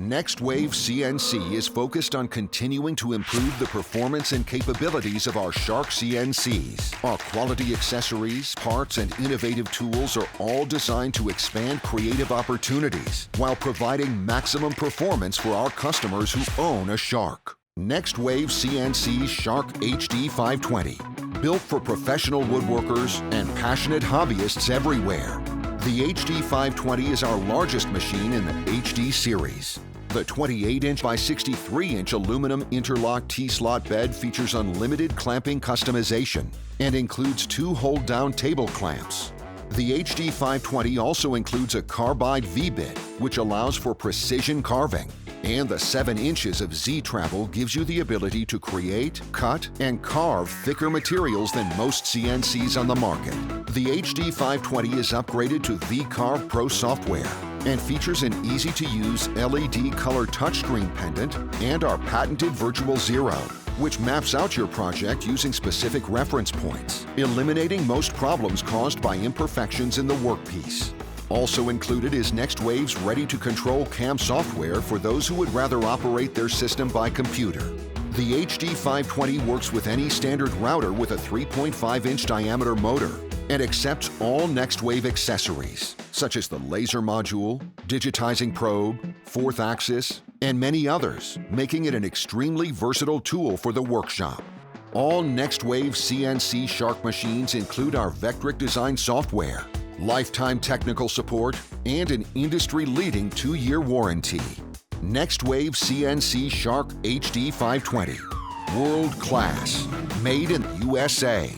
NextWave CNC is focused on continuing to improve the performance and capabilities of our Shark CNCs. Our quality accessories, parts, and innovative tools are all designed to expand creative opportunities while providing maximum performance for our customers who own a Shark. NextWave CNC Shark HD520, built for professional woodworkers and passionate hobbyists everywhere. The HD520 is our largest machine in the HD series. The 28-inch by 63-inch aluminum interlock T-slot bed features unlimited clamping customization and includes 2 hold-down table clamps. The HD520 also includes a carbide V-bit, which allows for precision carving, and the 7 inches of Z-travel gives you the ability to create, cut, and carve thicker materials than most CNCs on the market. The HD520 is upgraded to V-Carve Pro software and features an easy-to-use LED color touchscreen pendant and our patented Virtual Zero, which maps out your project using specific reference points, eliminating most problems caused by imperfections in the workpiece. Also included is NextWave's ready-to-control CAM software for those who would rather operate their system by computer. The HD520 works with any standard router with a 3.5-inch diameter motor and accepts all NextWave accessories, such as the laser module, digitizing probe, 4th axis, and many others, making it an extremely versatile tool for the workshop. All NextWave CNC Shark machines include our Vectric design software, lifetime technical support, and an industry-leading 2-year warranty. NextWave CNC Shark HD520. World class. Made in the USA.